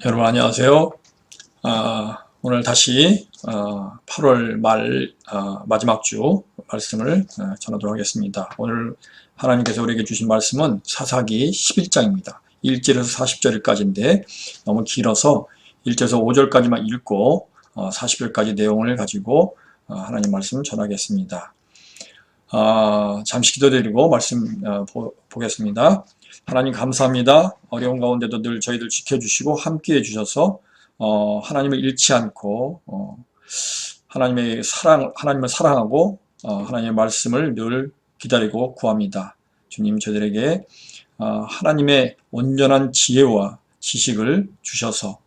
여러분 안녕하세요. 오늘 다시 8월 말 마지막 주 말씀을 전하도록 하겠습니다. 오늘 하나님께서 우리에게 주신 말씀은 사사기 11장입니다. 1절에서 40절까지인데 너무 길어서 1절에서 5절까지만 읽고 40절까지 내용을 가지고 하나님 말씀 전하겠습니다. 잠시 기도드리고 말씀 보겠습니다. 하나님 감사합니다. 어려운 가운데도 늘 저희들 지켜주시고 함께해 주셔서 하나님을 잃지 않고 하나님을 사랑하고 하나님의 말씀을 늘 기다리고 구합니다. 주님 저희들에게 하나님의 온전한 지혜와 지식을 주셔서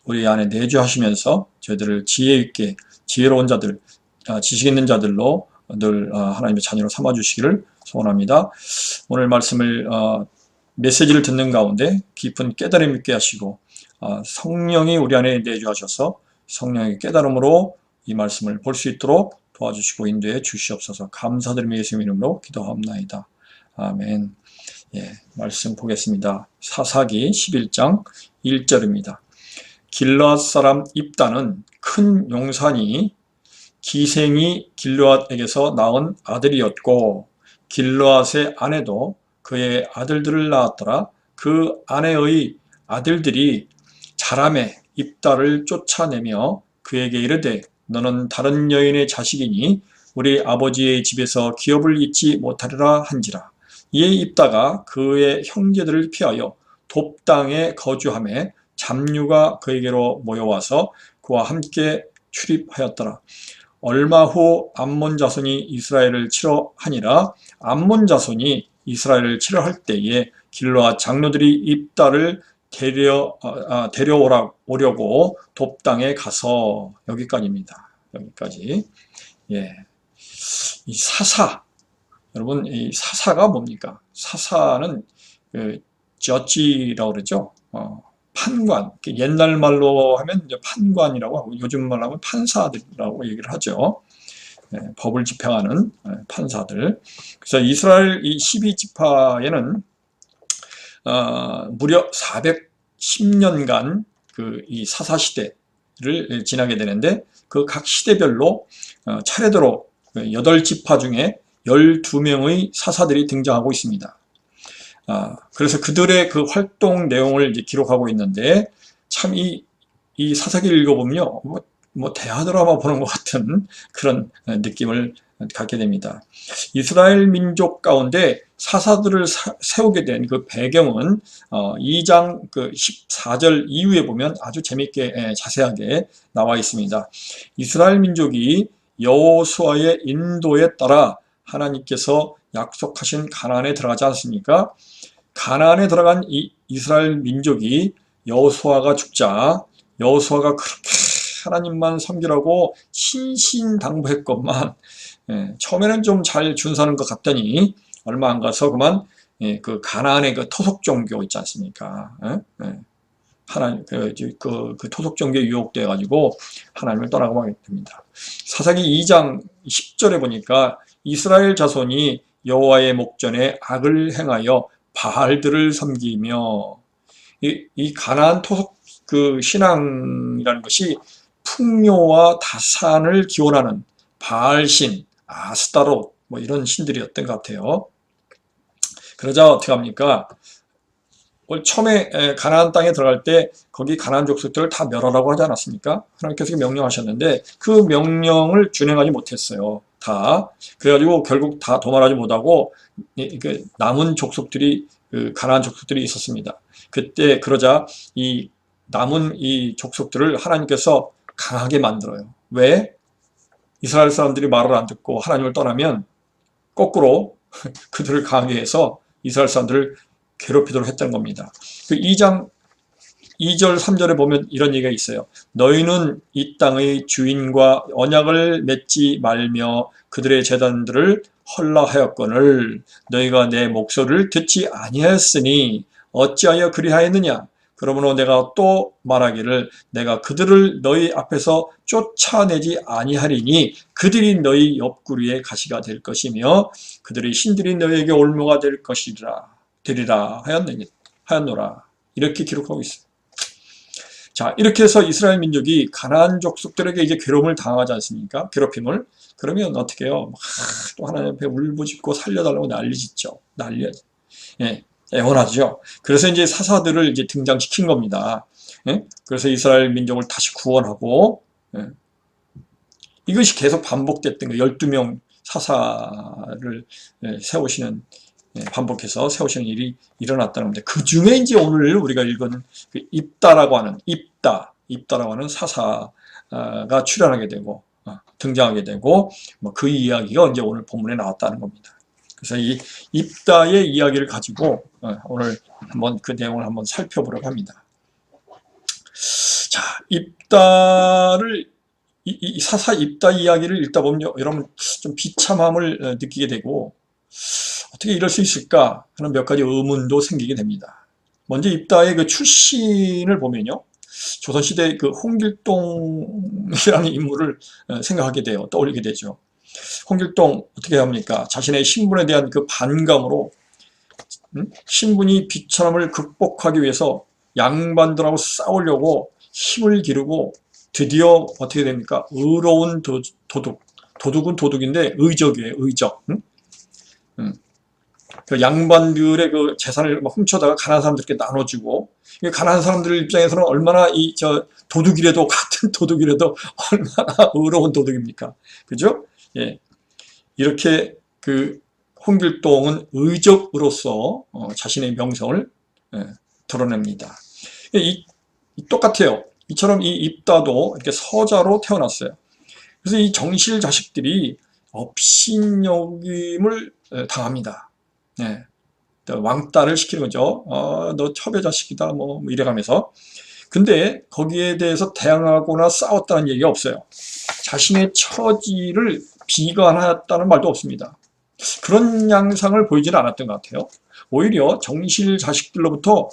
우리 안에 내주하시면서 저희들을 지혜 있게 지혜로운 자들, 지식 있는 자들로 늘 하나님의 자녀로 삼아주시기를 소원합니다. 오늘 말씀을 메시지를 듣는 가운데 깊은 깨달음 있게 하시고 성령이 우리 안에 내주하셔서 성령의 깨달음으로 이 말씀을 볼 수 있도록 도와주시고 인도해 주시옵소서. 감사드리며 예수님 이름으로 기도합나이다. 아멘. 말씀 보겠습니다. 사사기 11장 1절입니다. 길르앗 사람 입다는 큰 용산이 기생이 길르앗에게서 낳은 아들이었고 길르앗의 아내도 그의 아들들을 낳았더라. 그 아내의 아들들이 자라매 입다를 쫓아내며 그에게 이르되 너는 다른 여인의 자식이니 우리 아버지의 집에서 기업을 잊지 못하리라 한지라. 이에 입다가 그의 형제들을 피하여 돕당에 거주하매 잡류가 그에게로 모여와서 그와 함께 출입하였더라. 얼마 후 암몬 자손이 이스라엘을 치러 하니라. 암몬 자손이 이스라엘을 치러 할 때에 길르앗 장로들이 입다를 데려오려고 돕당에 가서 여기까지입니다. 여기까지. 이 사사, 여러분 이 사사가 뭡니까? 사사는 저지라고 그러죠. 판관, 옛날 말로 하면 이제 판관이라고 하고 요즘 말로 하면 판사들이라고 얘기를 하죠. 법을 집행하는 판사들. 그래서 이스라엘 이 12지파에는 무려 410년간 이 사사 시대를 지나게 되는데 그 각 시대별로 차례대로 8지파 중에 12명의 사사들이 등장하고 있습니다. 그래서 그들의 그 활동 내용을 이제 기록하고 있는데 참 이 사사기를 읽어보면요, 뭐 대하 드라마 보는 것 같은 그런 느낌을 갖게 됩니다. 이스라엘 민족 가운데 사사들을 세우게 된 그 배경은 2장 그 14절 이후에 보면 아주 재밌게 자세하게 나와 있습니다. 이스라엘 민족이 여호수아의 인도에 따라 하나님께서 약속하신 가나안에 들어가지 않습니까? 가나안에 들어간 이 이스라엘 민족이 여호수아가 죽자 여호수아가 그렇게 하나님만 섬기라고 신신당부했건만 처음에는 좀 잘 준수하는 것 같더니 얼마 안 가서 그만 그 가나안의 그 토속 종교 있지 않습니까? 하나님 그 토속 종교에 유혹돼 가지고 하나님을 떠나고 하게 됩니다. 사사기 2장 10절에 보니까 이스라엘 자손이 여호와의 목전에 악을 행하여 바알들을 섬기며 이 가나안 토속 그 신앙이라는 것이 풍요와 다산을 기원하는 바알신, 아스타롯 뭐 이런 신들이었던 것 같아요. 그러자 어떻게 합니까? 처음에 가나안 땅에 들어갈 때 거기 가나안 족속들을 다 멸하라고 하지 않았습니까? 하나님께서 명령하셨는데 그 명령을 준행하지 못했어요. 다. 그래가지고 결국 다 도말하지 못하고 남은 족속들이 가나안 족속들이 있었습니다. 그때 그러자 이 남은 이 족속들을 하나님께서 강하게 만들어요. 왜? 이스라엘 사람들이 말을 안 듣고 하나님을 떠나면 거꾸로 그들을 강하게 해서 이스라엘 사람들을 괴롭히도록 했다는 겁니다. 그 2장 2절 3절에 보면 이런 얘기가 있어요. 너희는 이 땅의 주인과 언약을 맺지 말며 그들의 제단들을 헐라하였거늘 너희가 내 목소리를 듣지 아니하였으니 어찌하여 그리하였느냐. 그러므로 내가 또 말하기를 내가 그들을 너희 앞에서 쫓아내지 아니하리니 그들이 너희 옆구리에 가시가 될 것이며 그들의 신들이 너희에게 올무가 될 것이라 되리라 하였노라. 이렇게 기록하고 있어요. 자, 이렇게 해서 이스라엘 민족이 가나안 족속들에게 이제 괴로움을 당하지 않습니까? 괴롭힘을. 그러면 어떻게 해요? 또 하나님 앞에 울부짖고 살려달라고 난리짓죠. 예, 애원하죠. 그래서 이제 사사들을 이제 등장시킨 겁니다. 예? 그래서 이스라엘 민족을 다시 구원하고, 예. 이것이 계속 반복됐던 거예요. 12명 사사를 세우시는, 반복해서 세우시는 일이 일어났다는 겁니다. 그 중에 이제 오늘 우리가 읽은 그 입다라고 하는 사사가 출연하게 되고, 등장하게 되고, 뭐 그 이야기가 이제 오늘 본문에 나왔다는 겁니다. 그래서 이 입다의 이야기를 가지고 오늘 한번 그 내용을 한번 살펴보려고 합니다. 자, 입다를 이 사사 입다 이야기를 읽다 보면 여러분 좀 비참함을 느끼게 되고 어떻게 이럴 수 있을까 하는 몇 가지 의문도 생기게 됩니다. 먼저 입다의 그 출신을 보면요, 조선시대 그 홍길동이라는 인물을 생각하게 돼요. 떠올리게 되죠. 홍길동 어떻게 합니까? 자신의 신분에 대한 그 반감으로 신분이 비천함을 극복하기 위해서 양반들하고 싸우려고 힘을 기르고 드디어 어떻게 됩니까? 의로운 도둑은 도둑인데 의적이에요. 의적. 그 양반들의 그 재산을 훔쳐다가 가난한 사람들께 나눠주고, 가난한 사람들 입장에서는 얼마나 도둑이라도 같은 도둑이라도 얼마나 의로운 도둑입니까? 그죠? 예. 이렇게 그 홍길동은 의적으로서 자신의 명성을 드러냅니다. 똑같아요. 이처럼 이 입다도 이렇게 서자로 태어났어요. 그래서 이 정실 자식들이 업신여김을 당합니다. 네. 왕따를 시키는 거죠. 너 첩의 자식이다, 뭐 이래가면서. 근데 거기에 대해서 대항하거나 싸웠다는 얘기가 없어요. 자신의 처지를 비관하였다는 말도 없습니다. 그런 양상을 보이지는 않았던 것 같아요. 오히려 정실 자식들로부터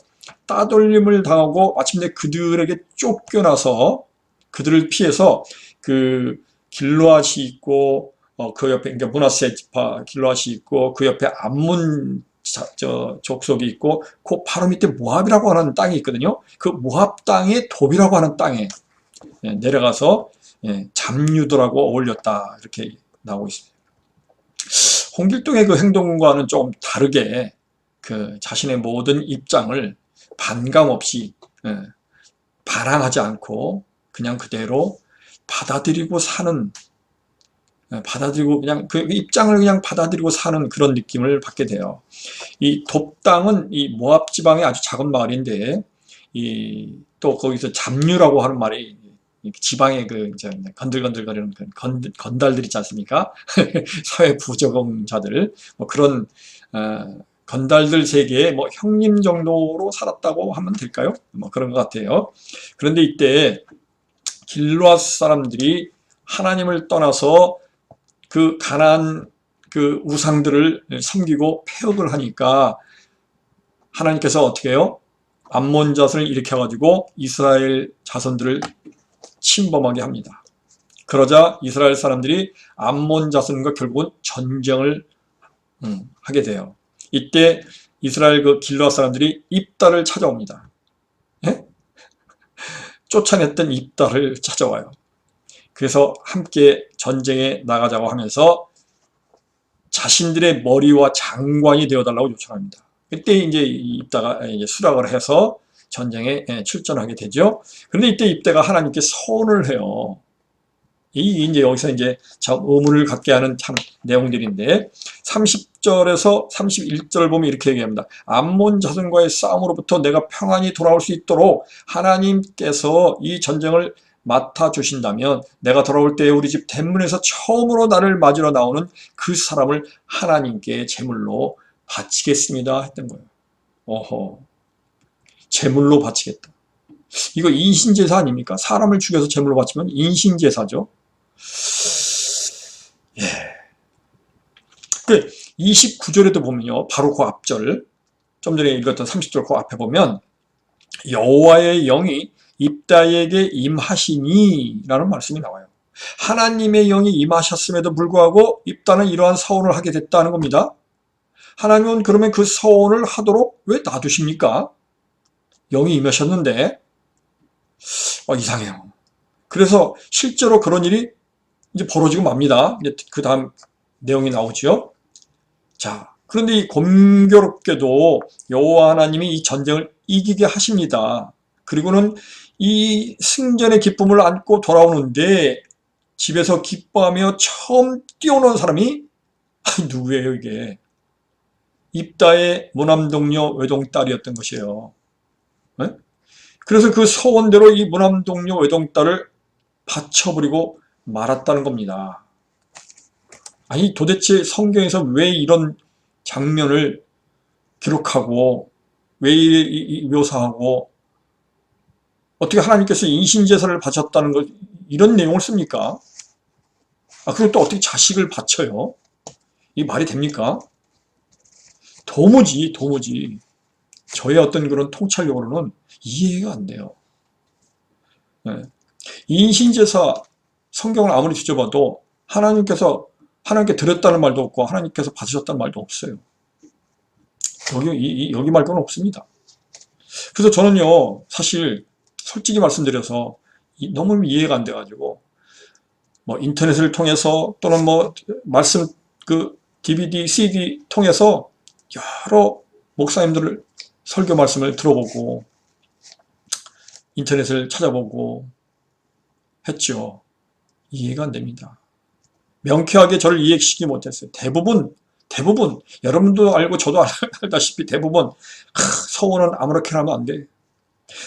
따돌림을 당하고 마침내 그들에게 쫓겨나서 그들을 피해서 그 길르앗이 있고 그 옆에 그러니까 므낫세 지파 길르앗이 있고 그 옆에 암몬 족속이 있고 그 바로 밑에 모압이라고 하는 땅이 있거든요. 그 모압 땅의 돕이라고 하는 땅에 내려가서 잡류들하고 어울렸다 이렇게 나오고 있습니다. 홍길동의 그 행동과는 좀 다르게 그 자신의 모든 입장을 반감 없이 반항하지 않고 그냥 그대로 받아들이고 그냥 그 입장을 그냥 받아들이고 사는 그런 느낌을 받게 돼요. 이 돕땅은 이 모압 지방의 아주 작은 마을인데 또 거기서 잡류라고 하는 말이 지방의 그 건들건들거리는 건달들 있지 않습니까? 사회 부적응자들 뭐 그런 건달들 세계의 뭐 형님 정도로 살았다고 하면 될까요? 뭐 그런 것 같아요. 그런데 이때 길르앗 사람들이 하나님을 떠나서 그 가나안 그 우상들을 섬기고 폐역을 하니까 하나님께서 어떻게 해요? 암몬 자손을 일으켜가지고 이스라엘 자손들을 침범하게 합니다. 그러자 이스라엘 사람들이 암몬 자손과 결국은 전쟁을 하게 돼요. 이때 이스라엘 그 길르앗 사람들이 입다를 찾아옵니다. 예? 쫓아냈던 입다를 찾아와요. 그래서 함께 전쟁에 나가자고 하면서 자신들의 머리와 장관이 되어달라고 요청합니다. 그때 이제 입다가 수락을 해서 전쟁에 출전하게 되죠. 그런데 이때 입다가 하나님께 서원을 해요. 이제 여기서 이제 참 의문을 갖게 하는 참 내용들인데 30절에서 31절을 보면 이렇게 얘기합니다. 암몬 자손과의 싸움으로부터 내가 평안히 돌아올 수 있도록 하나님께서 이 전쟁을 맡아주신다면 내가 돌아올 때 우리 집 대문에서 처음으로 나를 맞으러 나오는 그 사람을 하나님께 제물로 바치겠습니다 했던 거예요. 어허, 제물로 바치겠다. 이거 인신제사 아닙니까? 사람을 죽여서 제물로 바치면 인신제사죠. 예. 29절에도 보면요, 바로 그 앞절, 좀 전에 읽었던 30절 그 앞에 보면 여호와의 영이 입다에게 임하시니 라는 말씀이 나와요. 하나님의 영이 임하셨음에도 불구하고 입다는 이러한 서원을 하게 됐다는 겁니다. 하나님은 그러면 그 서원을 하도록 왜 놔두십니까? 영이 임하셨는데 이상해요. 그래서 실제로 그런 일이 이제 벌어지고 맙니다. 이제 그 다음 내용이 나오죠. 자, 그런데 이 공교롭게도 여호와 하나님이 이 전쟁을 이기게 하십니다. 그리고는 이 승전의 기쁨을 안고 돌아오는데 집에서 기뻐하며 처음 뛰어오는 사람이 누구예요 이게? 입다의 무남동녀 외동딸이었던 것이에요. 네? 그래서 그 소원대로 이 무남동녀 외동딸을 바쳐버리고 말았다는 겁니다. 아니 도대체 성경에서 왜 이런 장면을 기록하고 왜 묘사하고 어떻게 하나님께서 인신제사를 바쳤다는 걸 이런 내용을 씁니까? 그리고 또 어떻게 자식을 바쳐요? 이 말이 됩니까? 도무지 저의 어떤 그런 통찰력으로는 이해가 안 돼요. 네. 인신제사 성경을 아무리 뒤져봐도 하나님께 드렸다는 말도 없고 하나님께서 받으셨다는 말도 없어요. 여기 말고는 없습니다. 그래서 저는요, 사실 솔직히 말씀드려서 너무 이해가 안 돼가지고 뭐 인터넷을 통해서 또는 뭐 말씀 DVD, CD 통해서 여러 목사님들 설교 말씀을 들어보고 인터넷을 찾아보고 했죠. 이해가 안 됩니다. 명쾌하게 저를 이해시키지 못했어요. 대부분 여러분도 알고 저도 알다시피 대부분 서원은 아무렇게나 하면 안 돼.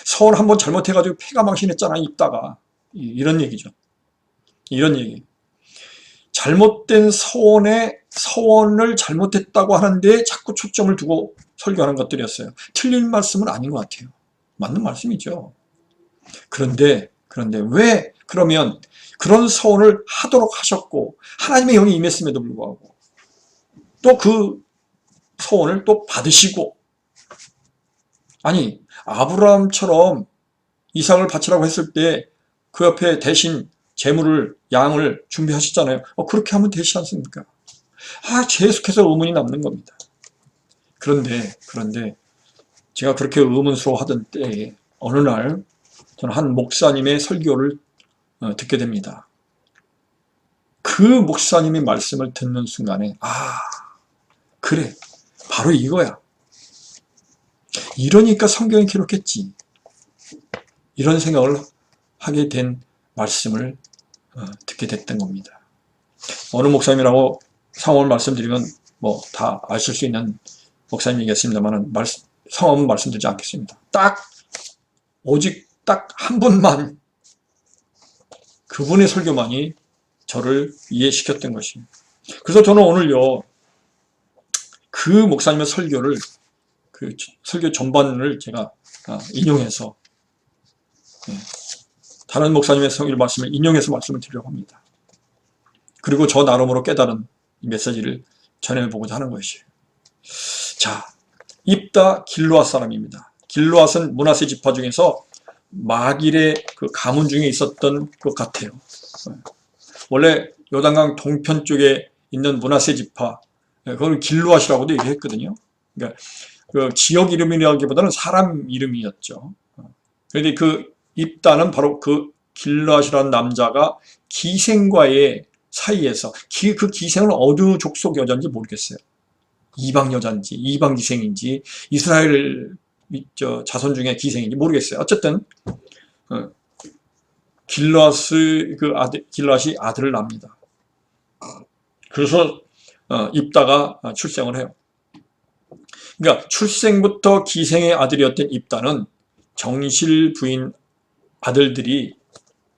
서원 한번 잘못해가지고 폐가 망신했잖아 입다가 이런 얘기죠. 이런 얘기. 잘못된 서원을 잘못했다고 하는데 자꾸 초점을 두고 설교하는 것들이었어요. 틀린 말씀은 아닌 것 같아요. 맞는 말씀이죠. 그런데 왜 그러면 그런 서원을 하도록 하셨고 하나님의 영이 임했음에도 불구하고 또 그 서원을 또 받으시고 아니 아브라함처럼 이삭을 바치라고 했을 때 그 옆에 대신 재물을 양을 준비하셨잖아요. 그렇게 하면 되지 않습니까? 계속해서 의문이 남는 겁니다. 그런데 제가 그렇게 의문스러워하던 때에 어느 날 저는 한 목사님의 설교를 듣게 됩니다. 그 목사님의 말씀을 듣는 순간에 그래 바로 이거야. 이러니까 성경이 기록했지. 이런 생각을 하게 된 말씀을 듣게 됐던 겁니다. 어느 목사님이라고 성함을 말씀드리면 뭐 다 아실 수 있는 목사님이겠습니다만 성함은 말씀드리지 않겠습니다. 오직 딱 한 분만 그분의 설교만이 저를 이해시켰던 것입니다. 그래서 저는 오늘요 그 목사님의 설교를 그 설교 전반을 제가 인용해서 다른 목사님의 설교 말씀을 인용해서 말씀을 드리려고 합니다. 그리고 저 나름으로 깨달은 이 메시지를 전해보고자 하는 것이에요. 자, 입다 길르앗 사람입니다. 길르앗은 므낫세 지파 중에서 마길의 그 가문 중에 있었던 것 같아요. 원래 요단강 동편 쪽에 있는 므낫세 지파, 그걸 길르앗이라고도 얘기했거든요. 그러니까 그 지역 이름이라기보다는 사람 이름이었죠. 그런데 그 입다는 바로 그 길르앗이라는 남자가 기생과의 사이에서 그 기생은 어느 족속 여자인지 모르겠어요. 이방 여자인지 이방 기생인지 이스라엘 자손 중에 기생인지 모르겠어요. 어쨌든 길르앗이 아들을 낳습니다. 그래서 입다가 출생을 해요. 그러니까 출생부터 기생의 아들이었던 입다는 정실 부인 아들들이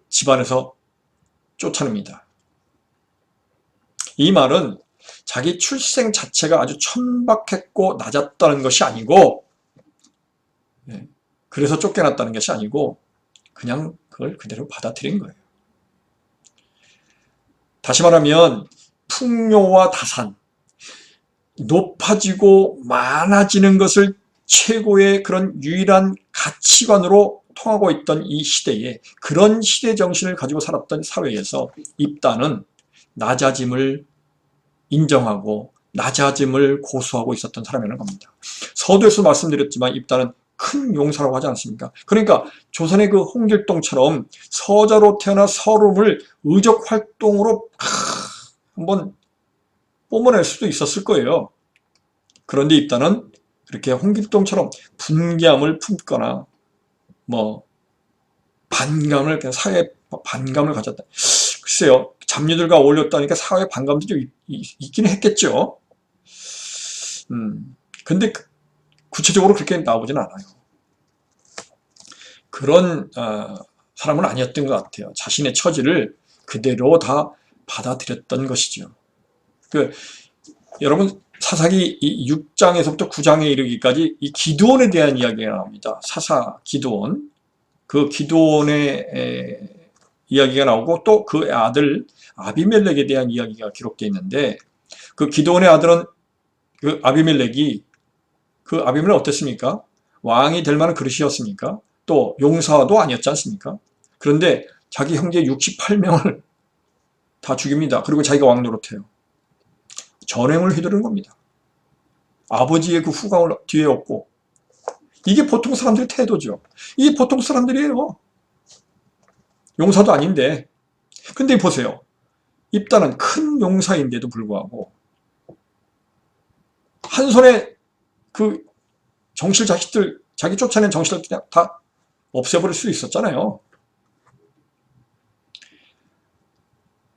집안에서 쫓아냅니다. 이 말은 자기 출생 자체가 아주 천박했고 낮았다는 것이 아니고 그래서 쫓겨났다는 것이 아니고 그냥 그걸 그대로 받아들인 거예요. 다시 말하면 풍요와 다산, 높아지고 많아지는 것을 최고의 그런 유일한 가치관으로 통하고 있던 이 시대에 그런 시대 정신을 가지고 살았던 사회에서 입다는 낮아짐을 인정하고 낮아짐을 고수하고 있었던 사람이라는 겁니다. 서두에서 말씀드렸지만 입다는 큰 용사라고 하지 않습니까? 그러니까 조선의 그 홍길동처럼 서자로 태어나 서름을 의적 활동으로 한번 뿜어낼 수도 있었을 거예요. 그런데 입다는 그렇게 홍길동처럼 분개함을 품거나 뭐 반감을, 사회에 반감을 가졌다. 글쎄요, 잡류들과 어울렸다니까 사회에 반감도 좀 있긴 했겠죠. 근데 구체적으로 그렇게 나오진 않아요. 그런 사람은 아니었던 것 같아요. 자신의 처지를 그대로 다 받아들였던 것이죠. 여러분, 사사기 6장에서부터 9장에 이르기까지 이 기드온에 대한 이야기가 나옵니다. 사사 기드온. 그 기드온의 이야기가 나오고 또 그 아들 아비멜렉에 대한 이야기가 기록되어 있는데, 그 기드온의 아들은 그 아비멜렉이, 그 아비멜렉 어땠습니까? 왕이 될 만한 그릇이었습니까? 또 용사도 아니었지 않습니까? 그런데 자기 형제 68명을 다 죽입니다. 그리고 자기가 왕 노릇해요. 전횡을 휘두르는 겁니다. 아버지의 그 후광을 뒤에 얻고. 이게 보통 사람들의 태도죠. 이게 보통 사람들이에요. 용사도 아닌데. 근데 보세요. 입다는 큰 용사인데도 불구하고 한 손에 그 정실 자식들, 자기 쫓아낸 정실들 그냥 다 없애버릴 수 있었잖아요.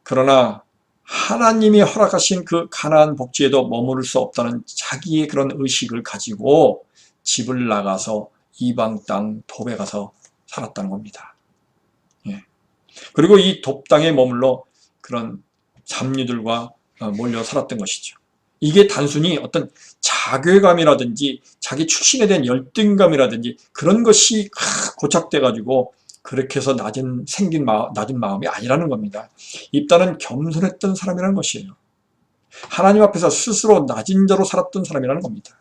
그러나 하나님이 허락하신 그 가나안 복지에도 머무를 수 없다는 자기의 그런 의식을 가지고 집을 나가서 이방 땅 돕에 가서 살았다는 겁니다. 예. 그리고 이 돕 땅에 머물러 그런 잡류들과 몰려 살았던 것이죠. 이게 단순히 어떤 자괴감이라든지 자기 출신에 대한 열등감이라든지 그런 것이 고착돼 가지고 그렇게 해서 낮은 마음이 아니라는 겁니다. 입다는 겸손했던 사람이라는 것이에요. 하나님 앞에서 스스로 낮은 자로 살았던 사람이라는 겁니다.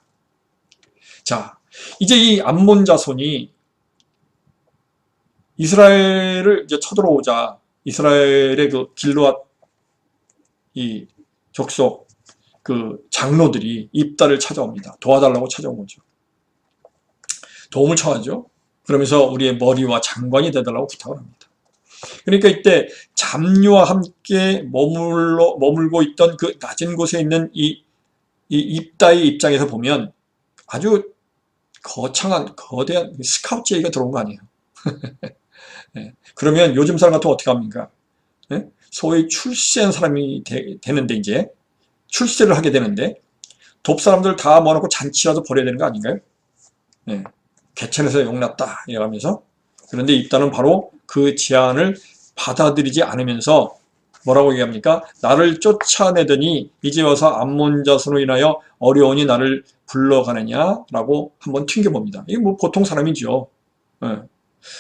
자, 이제 이 암몬 자손이 이스라엘을 이제 쳐들어오자 이스라엘의 그 길르앗 이 족속 그 장로들이 입다를 찾아옵니다. 도와달라고 찾아온 거죠. 도움을 청하죠. 그러면서 우리의 머리와 장관이 되달라고 부탁을 합니다. 그러니까 이때 잡류와 함께 머물고 있던 그 낮은 곳에 있는 이 입다의 입장에서 보면 아주 거창한 거대한 스카우트 제의가 들어온 거 아니에요. 네. 그러면 요즘 사람 같으면 어떻게 합니까? 네? 소위 출세한 사람이 되는데 이제 출세를 하게 되는데 돕 사람들 다 모아놓고 잔치라도 벌여야 되는 거 아닌가요? 네. 개천에서 용났다 이러면서. 그런데 입다는 바로 그 제안을 받아들이지 않으면서 뭐라고 얘기합니까? 나를 쫓아내더니 이제 와서 암몬 자손으로 인하여 어려우니 나를 불러가느냐라고 한번 튕겨봅니다. 이게 뭐 보통 사람이죠. 네.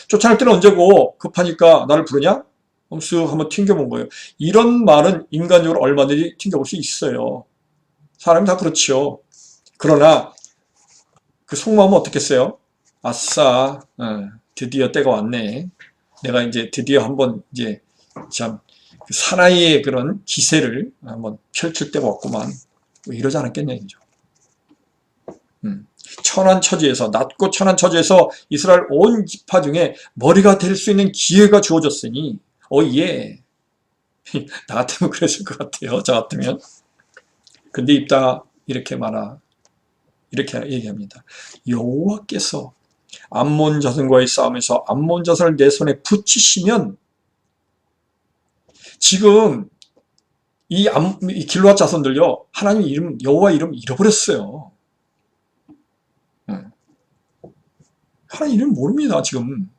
쫓아낼 때는 언제고 급하니까 나를 부르냐? 쓱 한번 튕겨본 거예요. 이런 말은 인간적으로 얼마든지 튕겨볼 수 있어요. 사람이 다 그렇죠. 그러나 그 속마음은 어떻겠어요? 아싸, 드디어 때가 왔네. 내가 이제 드디어 한번 이제 참 사나이의 그런 기세를 한번 펼칠 때가 왔구만. 뭐 이러지 않았겠냐 이죠. 천한 처지에서, 낮고 천한 처지에서 이스라엘 온 지파 중에 머리가 될 수 있는 기회가 주어졌으니 예. 나 같으면 그랬을 것 같아요. 저 같으면. 근데 입다 이렇게 말아. 이렇게 얘기합니다. 여호와께서 암몬 자손과의 싸움에서 암몬 자손을 내 손에 붙이시면 지금 이 길르앗 자손들요. 하나님 이름, 여호와 이름 잃어버렸어요. 하나님 이름 모릅니다. 지금.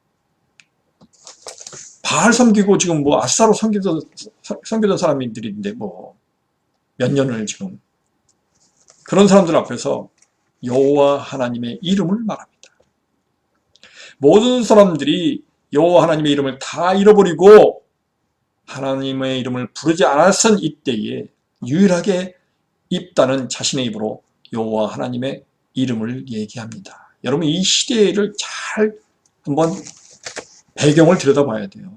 바알 섬기고 지금 뭐 아싸로 섬기던 사람들인데 뭐 몇 년을 지금 그런 사람들 앞에서 여호와 하나님의 이름을 말합니다. 모든 사람들이 여호와 하나님의 이름을 다 잃어버리고 하나님의 이름을 부르지 않았던 이때에 유일하게 입다는 자신의 입으로 여호와 하나님의 이름을 얘기합니다. 여러분 이 시대를 잘 한번 배경을 들여다봐야 돼요.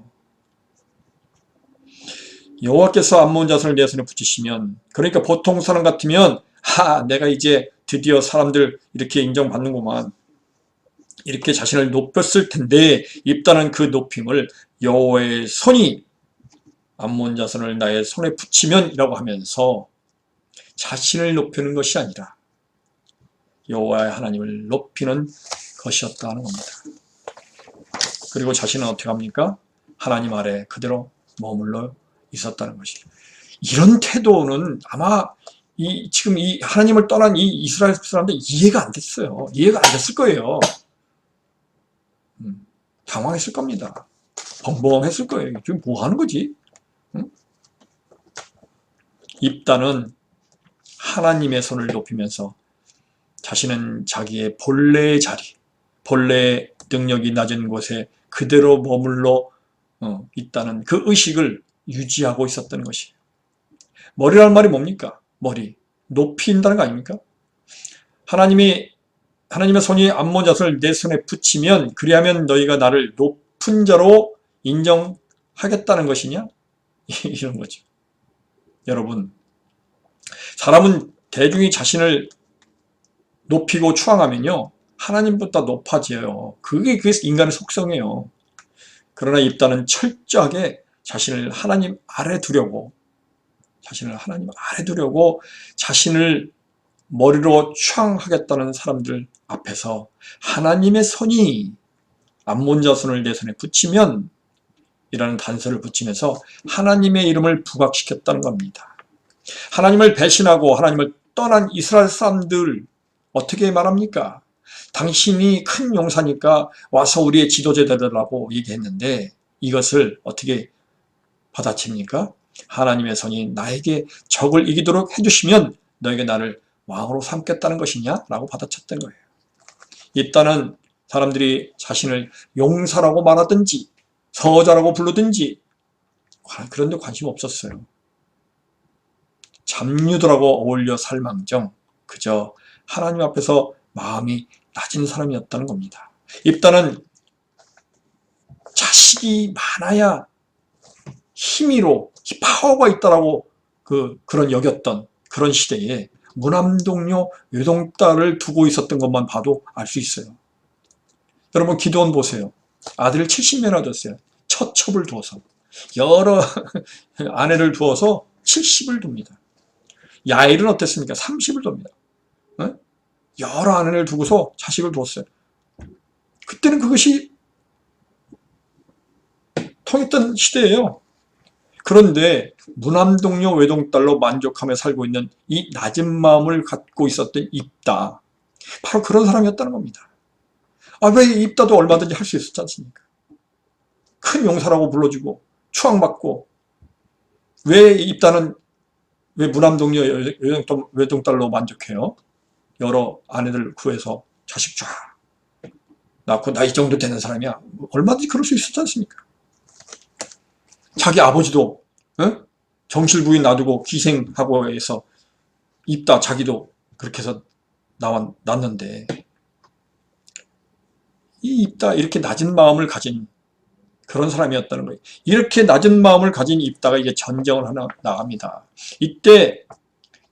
여호와께서 암몬 자손을 내 손에 붙이시면, 그러니까 보통 사람 같으면 내가 이제 드디어 사람들 이렇게 인정받는구만. 이렇게 자신을 높였을 텐데 입다는 그 높임을 여호와의 손이 암몬 자손을 나의 손에 붙이면 이라고 하면서 자신을 높이는 것이 아니라 여호와의 하나님을 높이는 것이었다는 겁니다. 그리고 자신은 어떻게 합니까? 하나님 아래 그대로 머물러 있었다는 것이죠. 이런 태도는 아마 지금 이 하나님을 떠난 이 이스라엘 사람들 이해가 안 됐어요. 이해가 안 됐을 거예요. 당황했을 겁니다. 벙벙했을 거예요. 지금 뭐 하는 거지? 입다는 하나님의 손을 높이면서 자신은 자기의 본래의 자리, 본래의 능력이 낮은 곳에 그대로 머물러 있다는 그 의식을 유지하고 있었던 것이에요. 머리라는 말이 뭡니까? 머리. 높인다는 거 아닙니까? 하나님의 손이 암몬 자손을 내 손에 붙이면 그리하면 너희가 나를 높은 자로 인정하겠다는 것이냐? 이런 거죠. 여러분, 사람은 대중이 자신을 높이고 추앙하면요 하나님보다 높아져요. 그게 인간의 속성이에요. 그러나 입다는 철저하게 자신을 하나님 아래 두려고 자신을 머리로 추앙하겠다는 사람들 앞에서 하나님의 손이 암몬 자손을 내 손에 붙이면 이라는 단서를 붙이면서 하나님의 이름을 부각시켰다는 겁니다. 하나님을 배신하고 하나님을 떠난 이스라엘 사람들 어떻게 말합니까? 당신이 큰 용사니까 와서 우리의 지도자 되라고 얘기했는데 이것을 어떻게 받아칩니까? 하나님의 손이 나에게 적을 이기도록 해주시면 너에게 나를 왕으로 삼겠다는 것이냐? 라고 받아쳤던 거예요. 입다는 사람들이 자신을 용사라고 말하든지 서자라고 부르든지 그런 데 관심 없었어요. 잡류들하고 어울려 살망정 그저 하나님 앞에서 마음이 낮은 사람이었다는 겁니다. 입다는 자식이 많아야 힘이로 파워가 있다라고 그런 여겼던 그런 시대에 무남동료 외동딸을 두고 있었던 것만 봐도 알 수 있어요. 여러분 기드온 보세요. 아들을 70명이나 뒀어요. 첫 첩을 두어서 여러 아내를 두어서 70을 둡니다. 야일은 어땠습니까? 30을 둡니다. 여러 아내를 두고서 자식을 두었어요. 그때는 그것이 통했던 시대예요. 그런데 무남동료 외동딸로 만족하며 살고 있는 이 낮은 마음을 갖고 있었던 입다. 바로 그런 사람이었다는 겁니다. 왜 입다도 얼마든지 할 수 있었지 않습니까? 큰 용사라고 불러주고 추앙받고 왜 무남동료 외동딸로 만족해요? 여러 아내들 구해서 자식 쫙 낳고 나 이 정도 되는 사람이야. 얼마든지 그럴 수 있었지 않습니까? 자기 아버지도 정실부인 놔두고 기생하고 해서 입다 자기도 그렇게 해서 낳았는데 이 입다 이렇게 낮은 마음을 가진 그런 사람이었다는 거예요. 이렇게 낮은 마음을 가진 입다가 이제 전쟁을 하나 나갑니다. 이때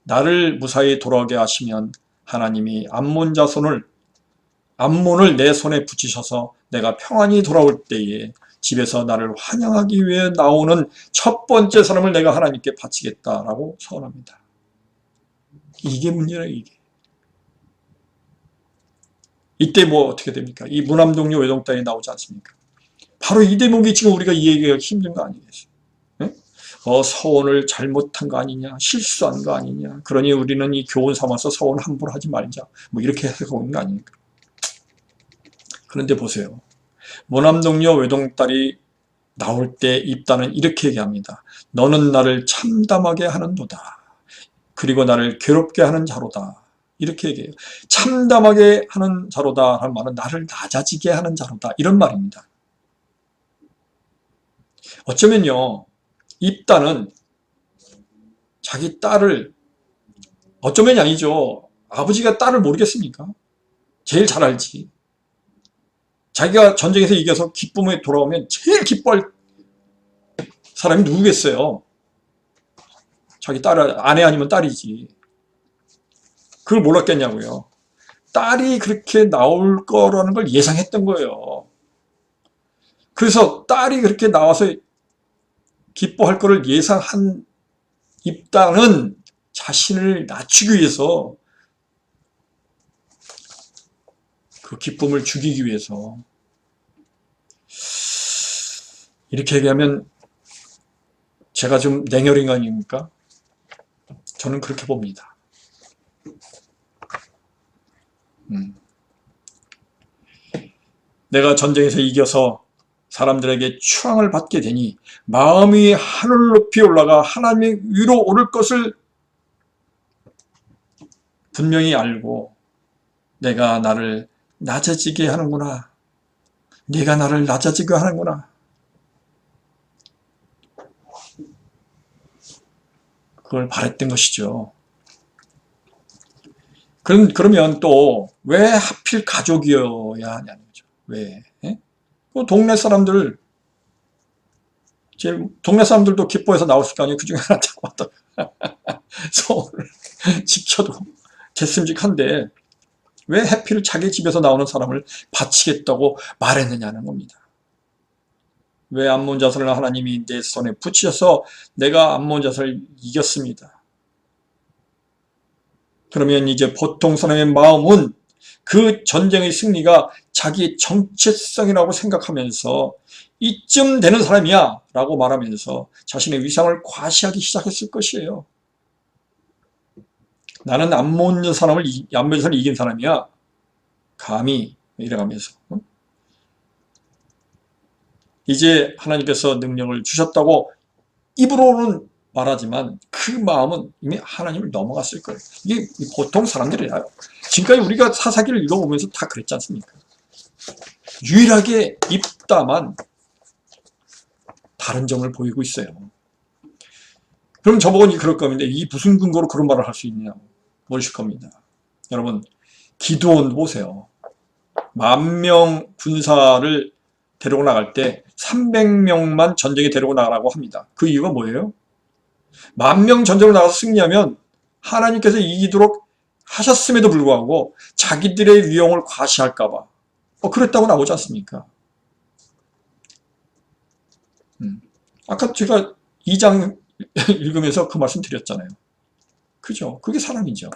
나를 무사히 돌아오게 하시면 하나님이 암몬을 내 손에 붙이셔서 내가 평안히 돌아올 때에 집에서 나를 환영하기 위해 나오는 첫 번째 사람을 내가 하나님께 바치겠다라고 서원합니다. 이게 문제예요, 이게. 이때 뭐 어떻게 됩니까? 이 무남동료 외동딸이 나오지 않습니까? 바로 이 대목이 지금 우리가 이해하기가 힘든 거 아니겠어요? 서원을 잘못한 거 아니냐, 실수한 거 아니냐, 그러니 우리는 이 교훈 삼아서 서원 함부로 하지 말자, 뭐 이렇게 해석하고 있는 거 아닙니까? 그런데 보세요. 무남동료 외동딸이 나올 때 입다는 이렇게 얘기합니다. 너는 나를 참담하게 하는도다. 그리고 나를 괴롭게 하는 자로다. 이렇게 얘기해요. 참담하게 하는 자로다 라는 말은 나를 낮아지게 하는 자로다. 이런 말입니다. 어쩌면요. 입다는 자기 딸을 어쩌면이 아니죠. 아버지가 딸을 모르겠습니까? 제일 잘 알지. 자기가 전쟁에서 이겨서 기쁨에 돌아오면 제일 기뻐할 사람이 누구겠어요? 자기 딸, 아내 아니면 딸이지. 그걸 몰랐겠냐고요. 딸이 그렇게 나올 거라는 걸 예상했던 거예요. 그래서 딸이 그렇게 나와서 기뻐할 거를 예상한 입다는 자신을 낮추기 위해서, 그 기쁨을 주기 위해서, 이렇게 얘기하면 제가 좀 냉혈인 거 아닙니까? 저는 그렇게 봅니다. 내가 전쟁에서 이겨서 사람들에게 추앙을 받게 되니 마음이 하늘 높이 올라가 하나님의 위로 오를 것을 분명히 알고, 내가 나를 낮아지게 하는구나, 내가 나를 낮아지게 하는구나, 그걸 바랬던 것이죠. 그러면 또 왜 하필 가족이어야 하냐는 거죠. 왜? 동네 사람들, 동네 사람들도 기뻐해서 나왔을 거 아니에요. 그 중에 하나 잡았다. 소원을 지켜도 됐음직한데 왜 하필 자기 집에서 나오는 사람을 바치겠다고 말했느냐는 겁니다. 왜 암몬 자손을 하나님이 내 손에 붙이셔서 내가 암몬 자손을 이겼습니다. 그러면 이제 보통 사람의 마음은 그 전쟁의 승리가 자기의 정체성이라고 생각하면서 이쯤 되는 사람이야 라고 말하면서 자신의 위상을 과시하기 시작했을 것이에요. 나는 암몬 자손을 이긴 사람이야, 감히 이래가면서. 이제 하나님께서 능력을 주셨다고 입으로는 말하지만 그 마음은 이미 하나님을 넘어갔을 거예요. 이게 보통 사람들이에요. 지금까지 우리가 사사기를 읽어보면서 다 그랬지 않습니까? 유일하게 입다만 다른 점을 보이고 있어요. 그럼 저보고 그럴 겁니다. 이 무슨 근거로 그런 말을 할 수 있냐고 물으실 겁니다. 여러분, 기드온 보세요. 10,000명 군사를 데리고 나갈 때 300명만 전쟁에 데리고 나가라고 합니다. 그 이유가 뭐예요? 10,000명 전쟁으로 나가서 승리하면 하나님께서 이기도록 하셨음에도 불구하고 자기들의 위용을 과시할까봐 그랬다고 나오지 않습니까? 아까 제가 2장 읽으면서 그 말씀 드렸잖아요. 그죠? 그게 사람이죠.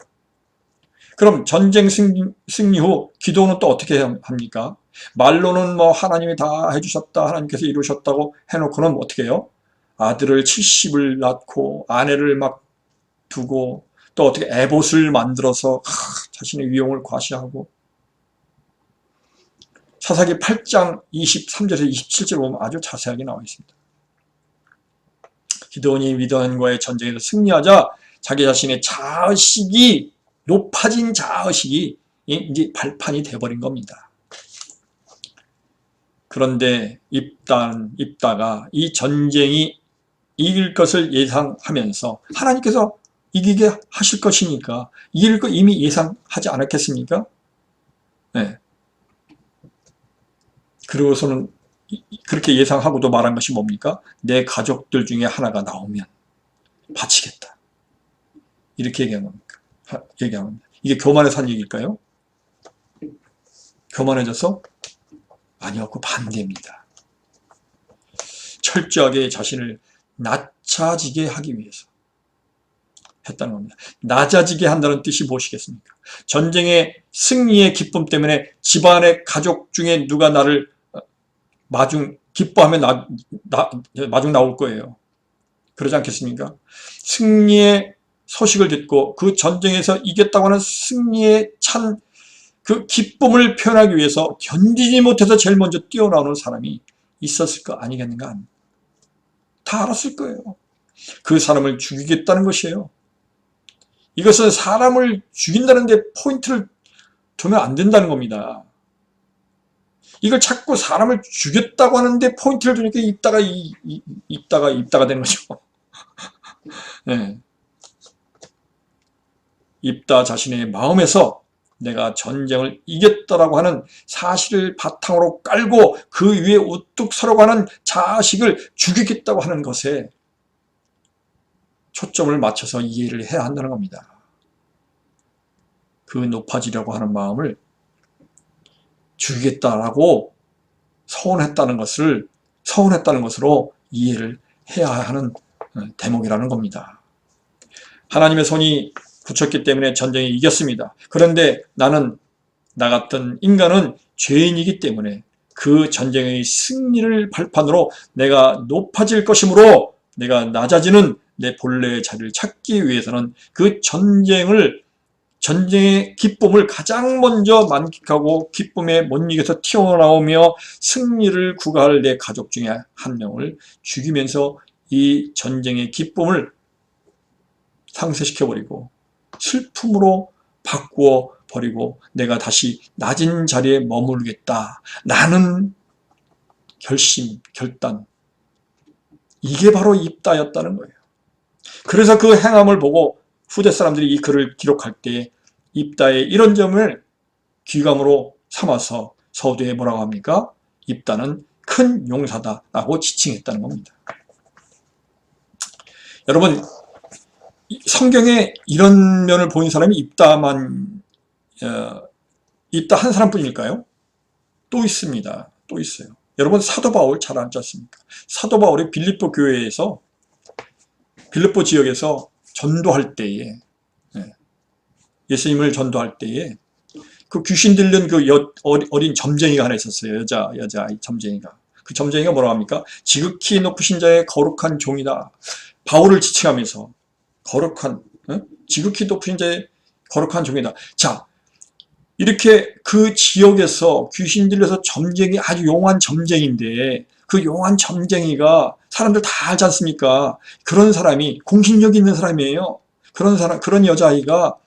그럼 전쟁 승리 후 기도는 또 어떻게 합니까? 말로는 뭐 하나님이 다 해주셨다, 하나님께서 이루셨다고 해놓고는 어떻게 해요? 아들을 70을 낳고 아내를 막 두고 또 어떻게 에봇을 만들어서 자신의 위용을 과시하고, 사사기 8장 23절에서 27절 보면 아주 자세하게 나와 있습니다. 기드온이 미디안과의 전쟁에서 승리하자 자기 자신의 자의식이, 높아진 자의식이 이제 발판이 돼버린 겁니다. 그런데 입다가 이 전쟁이 이길 것을 예상하면서 하나님께서 이기게 하실 것이니까 이길 거 이미 예상하지 않았겠습니까? 네. 그리고서는 그렇게 예상하고도 말한 것이 뭡니까? 내 가족들 중에 하나가 나오면 바치겠다, 이렇게 얘기한 겁니까? 얘기합니다. 이게 교만해서 한 얘기일까요? 교만해져서? 아니요, 그 반대입니다. 철저하게 자신을 낮아지게 하기 위해서 했다는 겁니다. 낮아지게 한다는 뜻이 무엇이겠습니까? 전쟁의 승리의 기쁨 때문에 집안의 가족 중에 누가 나를 기뻐하면 마중 나올 거예요. 그러지 않겠습니까? 승리의 소식을 듣고 그 전쟁에서 이겼다고 하는 승리에 찬 그 기쁨을 표현하기 위해서 견디지 못해서 제일 먼저 뛰어나오는 사람이 있었을 거 아니겠는가? 다 알았을 거예요. 그 사람을 죽이겠다는 것이에요. 이것은 사람을 죽인다는 데 포인트를 두면 안 된다는 겁니다. 이걸 자꾸 사람을 죽였다고 하는데 포인트를 두니까 입다가 되는 거죠. 네. 입다 자신의 마음에서 내가 전쟁을 이겼다라고 하는 사실을 바탕으로 깔고 그 위에 우뚝 서러가는 자식을 죽이겠다고 하는 것에 초점을 맞춰서 이해를 해야 한다는 겁니다. 그 높아지려고 하는 마음을 죽이겠다라고 서운했다는 것으로 이해를 해야 하는 대목이라는 겁니다. 하나님의 손이 굳혔기 때문에 전쟁에 이겼습니다. 그런데 나 같은 인간은 죄인이기 때문에 그 전쟁의 승리를 발판으로 내가 높아질 것이므로 내가 낮아지는 내 본래의 자리를 찾기 위해서는 그 전쟁의 기쁨을 가장 먼저 만끽하고 기쁨에 못 이겨서 튀어나오며 승리를 구가할 내 가족 중에 한 명을 죽이면서 이 전쟁의 기쁨을 상쇄시켜버리고 슬픔으로 바꾸어 버리고 내가 다시 낮은 자리에 머물겠다. 라는 결심, 결단. 이게 바로 입다였다는 거예요. 그래서 그 행함을 보고 후대 사람들이 이 글을 기록할 때 입다의 이런 점을 귀감으로 삼아서 서두에 뭐라고 합니까? 입다는 큰 용사다라고 지칭했다는 겁니다. 여러분, 성경에 이런 면을 보인 사람이 입다 한 사람뿐일까요? 또 있습니다. 또 있어요. 여러분, 사도 바울 잘 알지 않습니까? 사도 바울이 빌립보 교회에서, 빌립보 지역에서 전도할 때에, 예수님을 전도할 때에 그 귀신 들린 그 어린 점쟁이가 하나 있었어요. 여자 점쟁이가. 그 점쟁이가 뭐라고 합니까? 지극히 높으신 자의 거룩한 종이다. 바울을 지칭하면서 지극히 높으신 자의 거룩한 종이다. 자, 이렇게 그 지역에서 귀신 들려서 아주 용한 점쟁인데 그 용한 점쟁이가 사람들 다 알지 않습니까? 그런 사람이 공신력 있는 사람이에요. 그런 여자아이가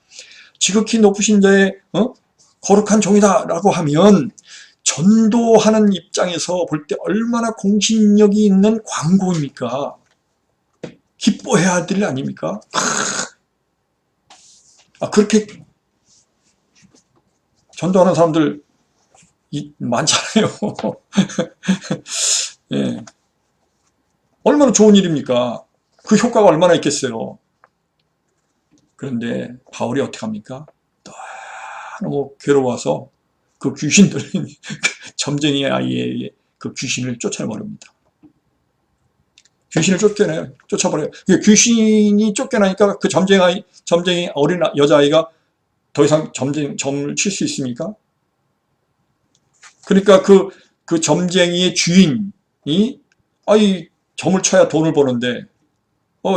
지극히 높으신 자의 거룩한 종이다라고 하면 전도하는 입장에서 볼 때 얼마나 공신력이 있는 광고입니까? 기뻐해야 될 일 아닙니까? 그렇게 전도하는 사람들 많잖아요. 예. 얼마나 좋은 일입니까? 그 효과가 얼마나 있겠어요. 그런데 바울이 어떻게 합니까? 너무 괴로워서 그 귀신 들린 점쟁이 아이의 그 귀신을 쫓아버립니다. 귀신을 쫓아버려요. 귀신이 쫓겨나니까 그 점쟁이 어린 여자아이가 더 이상 점을 칠 수 있습니까? 그러니까 그 점쟁이의 주인이 점을 쳐야 돈을 버는데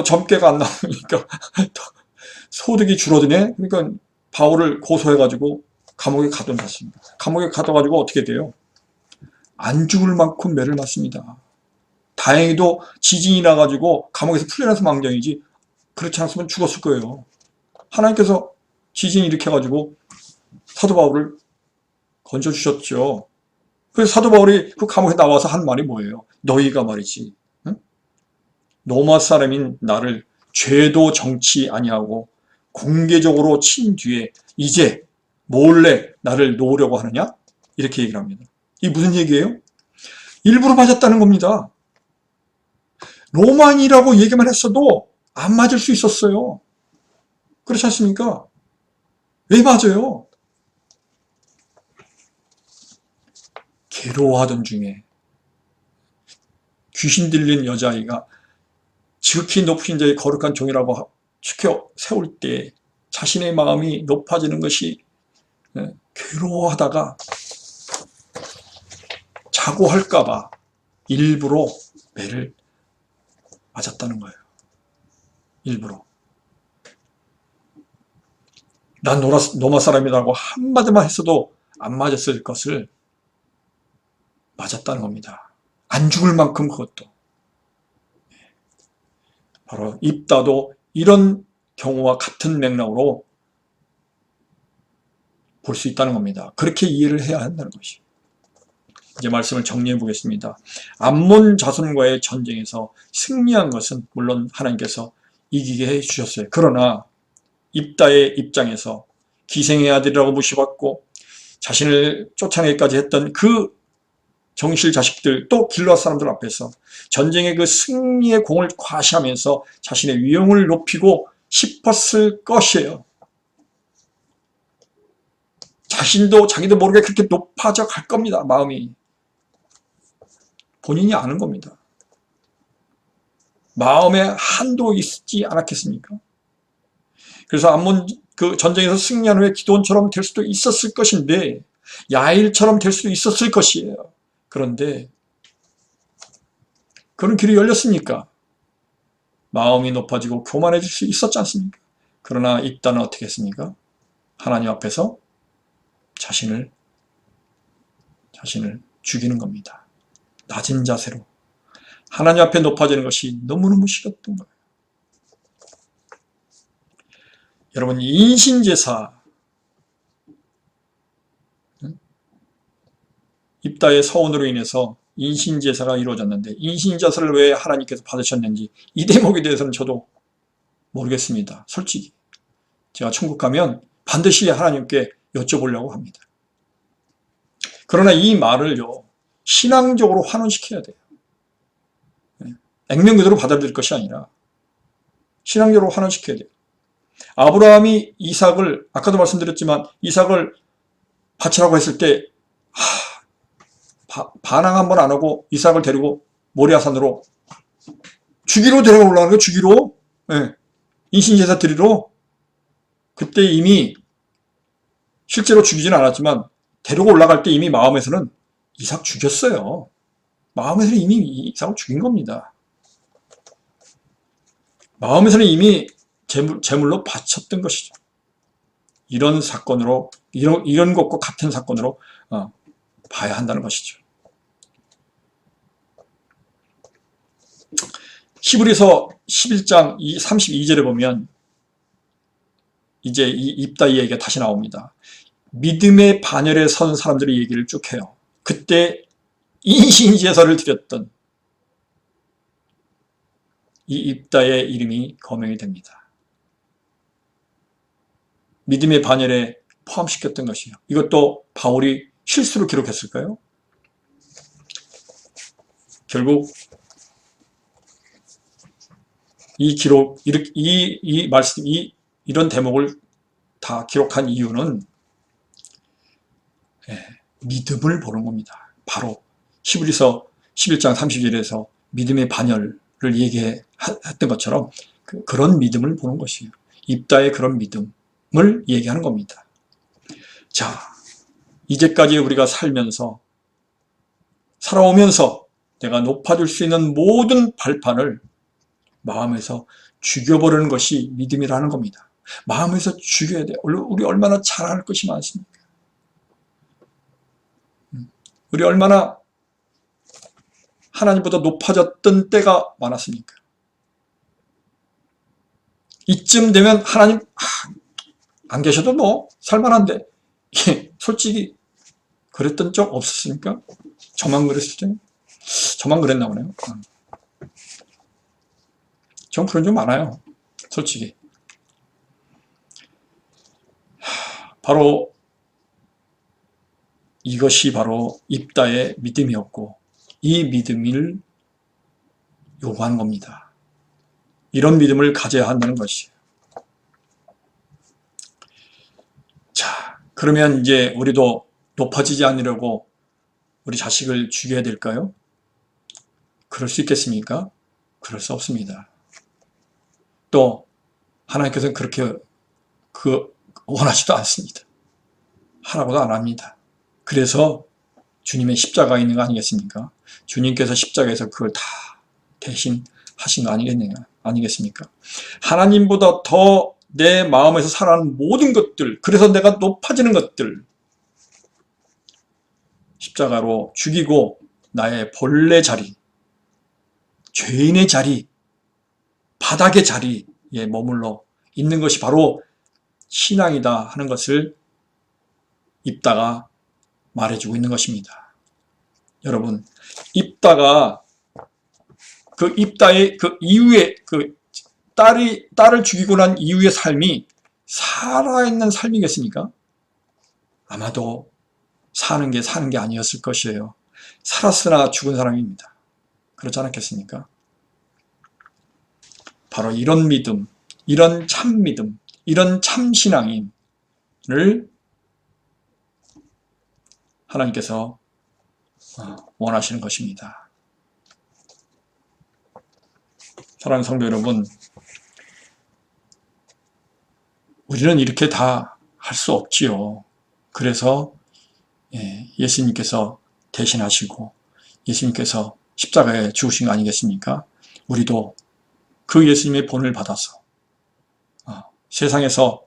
점괘가 안 나오니까 소득이 줄어드네. 그러니까 바울을 고소해가지고 감옥에 가둬놨습니다. 감옥에 가둬가지고 어떻게 돼요? 안 죽을 만큼 매를 맞습니다. 다행히도 지진이 나가지고 감옥에서 풀려나서 망정이지 그렇지 않았으면 죽었을 거예요. 하나님께서 지진 일으켜가지고 사도 바울을 건져주셨죠. 그래서 사도 바울이 그 감옥에 나와서 한 말이 뭐예요? 너희가 말이지, 로마 사람인 나를 죄도 정치 아니하고 공개적으로 친 뒤에 이제 몰래 나를 놓으려고 하느냐? 이렇게 얘기를 합니다. 이게 무슨 얘기예요? 일부러 맞았다는 겁니다. 로마인이라고 얘기만 했어도 안 맞을 수 있었어요. 그렇지 않습니까? 왜 맞아요? 괴로워하던 중에 귀신 들린 여자아이가 지극히 높으신 자의 거룩한 종이라고 추켜 세울 때 자신의 마음이 높아지는 것이 괴로워하다가 자고할까봐 일부러 매를 맞았다는 거예요. 일부러. 난 로마 사람이라고 한마디만 했어도 안 맞았을 것을 맞았다는 겁니다. 안 죽을 만큼 그것도. 바로 입다도 이런 경우와 같은 맥락으로 볼 수 있다는 겁니다. 그렇게 이해를 해야 한다는 것이죠. 이제 말씀을 정리해 보겠습니다. 암몬 자손과의 전쟁에서 승리한 것은 물론 하나님께서 이기게 해 주셨어요. 그러나 입다의 입장에서 기생의 아들이라고 무시받고 자신을 쫓아내기까지 했던 그 정실 자식들 또 길르앗 사람들 앞에서 전쟁의 그 승리의 공을 과시하면서 자신의 위용을 높이고 싶었을 것이에요. 자기도 모르게 그렇게 높아져 갈 겁니다. 마음이. 본인이 아는 겁니다. 마음에 한도 있지 않았겠습니까? 그래서 암몬 그 전쟁에서 승리한 후에 기드온처럼 될 수도 있었을 것인데, 야일처럼 될 수도 있었을 것이에요. 그런데 그런 길이 열렸으니까 마음이 높아지고 교만해질 수 있었지 않습니까? 그러나 입다는 어떻게 했습니까? 하나님 앞에서 자신을 죽이는 겁니다. 낮은 자세로. 하나님 앞에 높아지는 것이 너무너무 싫었던 거예요. 여러분, 인신제사, 입다의 서원으로 인해서 인신제사가 이루어졌는데, 인신제사를 왜 하나님께서 받으셨는지 이 대목에 대해서는 저도 모르겠습니다. 솔직히 제가 천국 가면 반드시 하나님께 여쭤보려고 합니다. 그러나 이 말을요, 신앙적으로 환원시켜야 돼요. 액면 그대로 받아들일 것이 아니라 신앙적으로 환원시켜야 돼요. 아브라함이 이삭을, 아까도 말씀드렸지만 이삭을 바치라고 했을 때 반항 한번 안 하고 이삭을 데리고 모리아산으로 죽이로 데려가 올라가는 거예요. 죽이로. 네. 인신제사 드리러. 그때 이미 실제로 죽이지는 않았지만 데리고 올라갈 때 이미 마음에서는 이삭 죽였어요. 마음에서는 이미 이삭을 죽인 겁니다. 마음에서는 이미 제물로 바쳤던 것이죠. 이런 사건으로, 이런 것과 같은 사건으로 봐야 한다는 것이죠. 히브리서 11장 32절에 보면 이제 이 입다 얘기가 다시 나옵니다. 믿음의 반열에 선 사람들의 얘기를 쭉 해요. 그때 인신제사를 드렸던 이 입다의 이름이 거명이 됩니다. 믿음의 반열에 포함시켰던 것이요. 이것도 바울이 실수로 기록했을까요? 결국 이 기록, 이 말씀, 이런 대목을 다 기록한 이유는 믿음을 보는 겁니다. 바로 히브리서 11장 30절에서 믿음의 반열을 얘기했던 것처럼 그런 믿음을 보는 것이에요. 입다의 그런 믿음을 얘기하는 겁니다. 자, 이제까지 우리가 살아오면서 내가 높아질 수 있는 모든 발판을 마음에서 죽여버리는 것이 믿음이라는 겁니다. 마음에서 죽여야 돼요. 우리 얼마나 잘할 것이 많습니까? 우리 얼마나 하나님보다 높아졌던 때가 많았습니까? 이쯤 되면 하나님 안 계셔도 뭐 살만한데, 솔직히 그랬던 적 없었습니까? 저만 그랬을 때? 저만 그랬나 보네요. 전 그런 적 많아요. 솔직히. 바로 이것이 바로 입다의 믿음이었고, 이 믿음을 요구하는 겁니다. 이런 믿음을 가져야 한다는 것이에요. 자, 그러면 이제 우리도 높아지지 않으려고 우리 자식을 죽여야 될까요? 그럴 수 있겠습니까? 그럴 수 없습니다. 또 하나님께서는 그렇게 원하지도 않습니다. 하라고도 안 합니다. 그래서 주님의 십자가가 있는 거 아니겠습니까? 주님께서 십자가에서 그걸 다 대신 하신 거 아니겠습니까? 하나님보다 더 내 마음에서 살아가는 모든 것들, 그래서 내가 높아지는 것들, 십자가로 죽이고 나의 본래 자리, 죄인의 자리, 바닥의 자리에 머물러 있는 것이 바로 신앙이다 하는 것을 입다가 말해주고 있는 것입니다. 여러분, 입다가 그 입다의 그 이후에 딸을 죽이고 난 이후의 삶이 살아있는 삶이겠습니까? 아마도 사는 게 아니었을 것이에요. 살았으나 죽은 사람입니다. 그렇지 않았겠습니까? 바로 이런 믿음, 이런 참 믿음, 이런 참 신앙을 하나님께서 원하시는 것입니다. 사랑하는 성도 여러분, 우리는 이렇게 다 할 수 없지요. 그래서 예수님께서 대신하시고 예수님께서 십자가에 죽으신 거 아니겠습니까? 우리도 그 예수님의 본을 받아서 세상에서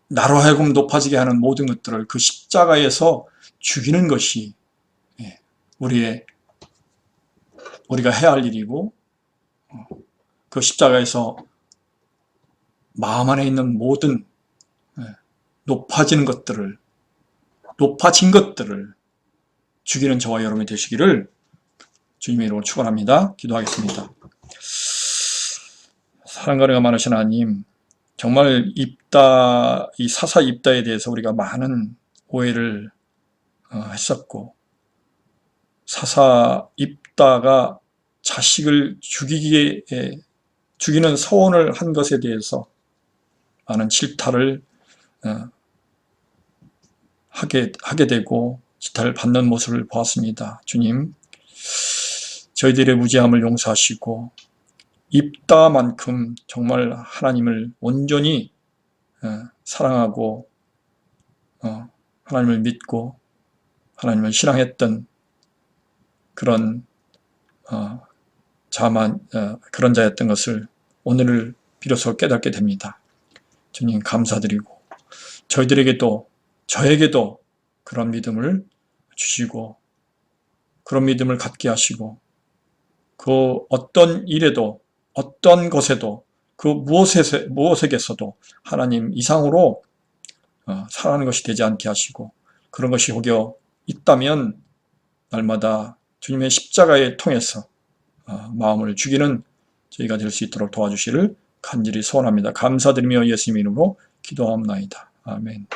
나로 하여금 높아지게 하는 모든 것들을 그 십자가에서 죽이는 것이 우리가 해야 할 일이고, 그 십자가에서 마음 안에 있는 모든 높아진 것들을 죽이는 저와 여러분이 되시기를 주님의 이름으로 축원합니다. 기도하겠습니다. 사랑과 은혜가 많으신 하나님, 정말 이 사사 입다에 대해서 우리가 많은 오해를 했었고, 사사 입다가 자식을 죽이는 서원을 한 것에 대해서 많은 질타를 하게 되고 질타를 받는 모습을 보았습니다. 주님, 저희들의 무지함을 용서하시고 입다만큼 정말 하나님을 온전히 사랑하고 하나님을 믿고 하나님을 신앙했던 그런 그런 자였던 것을 오늘을 비로소 깨닫게 됩니다. 주님 감사드리고 저에게도 그런 믿음을 주시고 그런 믿음을 갖게 하시고 그 어떤 일에도 어떤 것에도 그 무엇에게서도 하나님 이상으로 살아가는 것이 되지 않게 하시고, 그런 것이 혹여 있다면 날마다 주님의 십자가에 통해서 마음을 죽이는 저희가 될 수 있도록 도와주시를 간절히 소원합니다. 감사드리며 예수님 이름으로 기도하옵나이다. 아멘.